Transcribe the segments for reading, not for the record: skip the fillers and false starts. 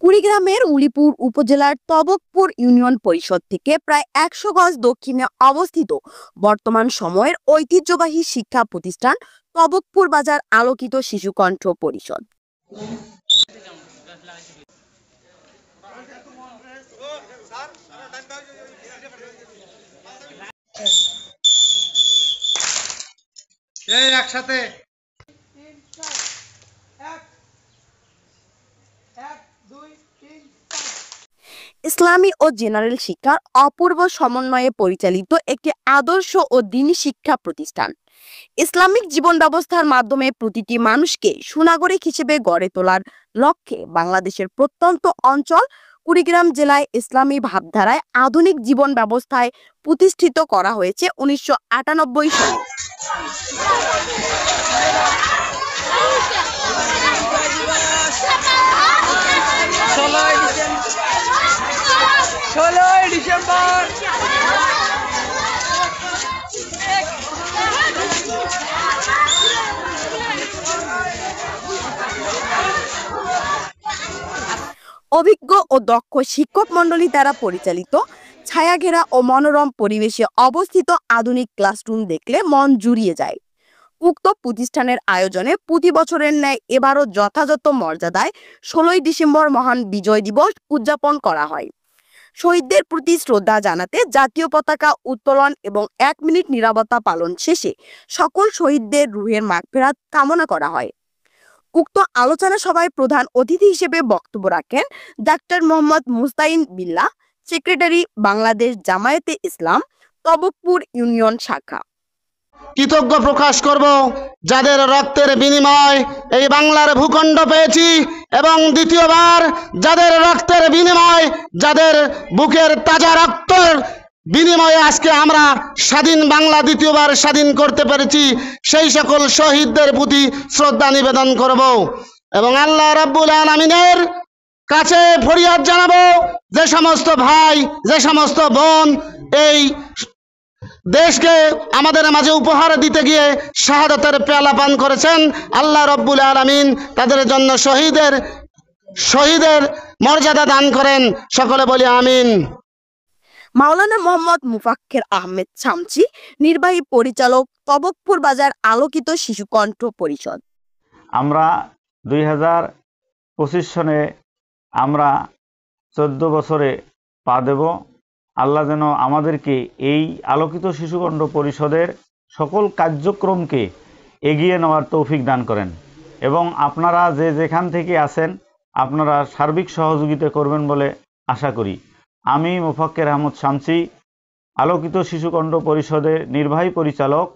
কুড়িগ্রামের উলিপুর উপজেলার তবকপুর ইউনিয়ন পরিষদ থেকে প্রায় ১০০ গজ দক্ষিণে অবস্থিত বর্তমান সময়ের ঐতিহ্যবাহী শিক্ষা প্রতিষ্ঠান তবকপুর বাজার আলোকিত শিশুকণ্ঠ পরিষদ। একসাথে ইসলামী ও জেনারেল শিক্ষার অপূর্ব সমন্বয়ে পরিচালিত একটি আদর্শ ও দ্বীনি শিক্ষা প্রতিষ্ঠান। ইসলামিক জীবন ব্যবস্থার মাধ্যমে প্রতিটি মানুষকে সুনাগরিক হিসেবে গড়ে তোলার লক্ষ্যে বাংলাদেশের প্রত্যন্ত অঞ্চল কুড়িগ্রাম জেলায় ইসলামী ভাবধারায় আধুনিক জীবন ব্যবস্থায় প্রতিষ্ঠিত করা হয়েছে ১৯৯৮ সালে। অভিজ্ঞ ও দক্ষ শিক্ষক মণ্ডলী দ্বারা পরিচালিত ছায়াঘেরা ও মনোরম পরিবেশে অবস্থিত আধুনিক ক্লাসরুম দেখলে মন জুড়িয়ে যায়। উক্ত প্রতিষ্ঠানের আয়োজনে প্রতি বছরের ন্যায় এবারও যথাযথ মর্যাদায় ১৬ই ডিসেম্বর মহান বিজয় দিবস উদযাপন করা হয়। শহীদদের প্রতি শ্রদ্ধা জানাতে জাতীয় পতাকা উত্তোলন এবং ১ মিনিট নীরবতা পালন শেষে সকল শহীদদের রুহের মাগফিরাত কামনা করা হয়। উক্ত আলোচনা সভায় প্রধান অতিথি হিসেবে বক্তব্য রাখেন ডাক্তার মোহাম্মদ মুস্তাইন বিল্লাহ, সেক্রেটারি, বাংলাদেশ জামায়াতে ইসলাম তবকপুর ইউনিয়ন শাখা। কৃতজ্ঞ প্রকাশ করব যাদের রক্তের বিনিময় এই বাংলার ভূখণ্ড পেয়েছি, এবং দ্বিতীয়বার যাদের রক্তের বিনিময়, যাদের বুকের তাজা রক্তের বিনিময়ে আজকে আমরা স্বাধীন বাংলা দ্বিতীয়বার স্বাধীন করতে পেরেছি, সেই সকল শহীদদের প্রতি শ্রদ্ধা নিবেদন করব এবং আল্লাহ রাব্বুল আলামিনের কাছে ফরিয়াদ জানাবো যে সমস্ত ভাই, যে সমস্ত বোন এই দেশকে আমাদের মাঝে উপহার দিতে গিয়ে শাহাদাতের পেয়ালা পান করেছেন, আল্লাহ রাব্বুল আলামিন তাদের জন্য শহীদের মর্যাদা দান করেন। সকলে বলি আমিন। মাওলানা মোহাম্মদ মুফাক্কের আহমেদ শামসী, নির্বাহী পরিচালক, তবকপুর বাজার আলোকিত শিশুকণ্ঠ পরিষদ। আমরা ২০২৫ সনে আমরা ১৪ বছরে পা দেব। আল্লাহ যেন আমাদেরকে এই আলোকিত শিশুকণ্ঠ পরিষদের সকল কার্যক্রমকে এগিয়ে নেওয়ার তৌফিক দান করেন, এবং আপনারা যে যেখান থেকে আছেন আপনারা সার্বিক সহযোগিতা করবেন বলে আশা করি। আমি মুফাক্কের আহমদ শামসী, আলোকিত শিশুকণ্ঠ পরিষদের নির্বাহী পরিচালক।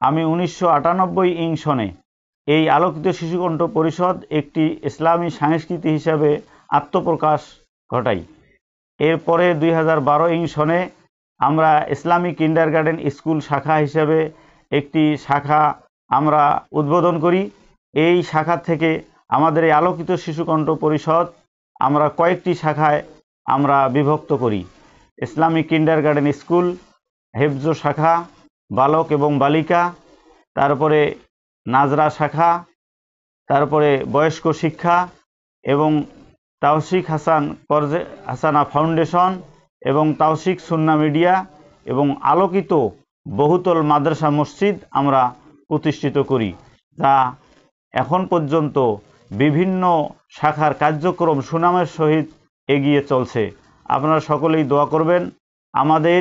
আমি ১৯৯৮ সনে এই আলোকিত শিশুকণ্ঠ পরিষদ একটি ইসলামী সংস্কৃতি হিসাবে আত্মপ্রকাশ ঘটাই। এরপরে ২০১২ সনে আমরা ইসলামিক কিন্ডারগার্টেন স্কুল শাখা হিসেবে একটি শাখা আমরা উদ্বোধন করি। এই শাখা থেকে আমাদের এই আলোকিত শিশুকণ্ঠ পরিষদ আমরা কয়েকটি শাখায় আমরা বিভক্ত করি। ইসলামিক কিন্ডারগার্টেন স্কুল, হেফজ শাখা, বালক এবং বালিকা, তারপরে নাজরা শাখা, তারপরে বয়স্ক শিক্ষা এবং তাওসিক হাসানা ফাউন্ডেশন এবং তাওসিক সুন্না মিডিয়া এবং আলোকিত বহুতল মাদ্রাসা মসজিদ আমরা প্রতিষ্ঠিত করি, যা এখন পর্যন্ত বিভিন্ন শাখার কার্যক্রম সুনামের সহিত এগিয়ে চলছে। আপনারা সকলেই দোয়া করবেন। আমাদের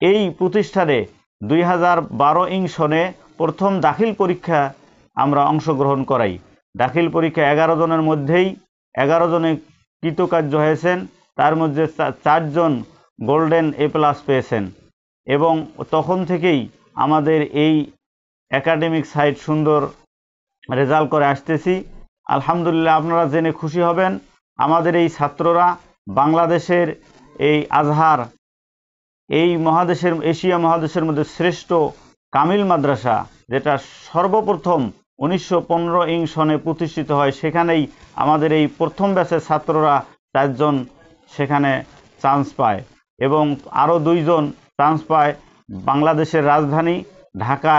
এই প্রতিষ্ঠানে ২০১২ সনে প্রথম দাখিল পরীক্ষা আমরা অংশগ্রহণ করাই। দাখিল পরীক্ষা 11 জনের মধ্যেই 11 জনে কৃতকার্য হয়েছেন, তার মধ্যে 4 জন গোল্ডেন A+ পেয়েছেন, এবং তখন থেকেই আমাদের এই একাডেমিক সাইট সুন্দর রেজাল্ট করে আসতেছি। আলহামদুলিল্লাহ, আপনারা জেনে খুশি হবেন আমাদের এই ছাত্ররা বাংলাদেশের এই আজহার, এই মহাদেশের, এশিয়া মহাদেশের মধ্যে শ্রেষ্ঠ কামিল মাদ্রাসা, যেটা সর্বপ্রথম ১৯১৫ সনে প্রতিষ্ঠিত হয়, সেখানেই আমাদের এই প্রথম ব্যাচের ছাত্ররা 4 জন সেখানে চান্স পায়, এবং আরও 2 জন চান্স পায় বাংলাদেশের রাজধানী ঢাকা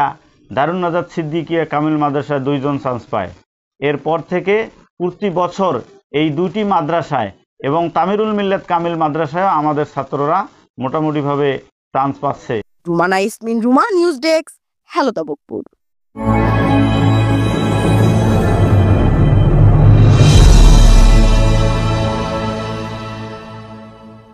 দারুন নাজাত সিদ্দিকিয়া কামিল মাদ্রাসায় 2 জন চান্স পায়। এরপর থেকে প্রতি বছর এই 2টি মাদ্রাসায় এবং তামিরুল মিল্লাত কামিল মাদ্রাসায় আমাদের ছাত্ররা মোটামুটিভাবে চান্স পাচ্ছে। Rumana Ismin Ruma, news desk, hello Tabakpur.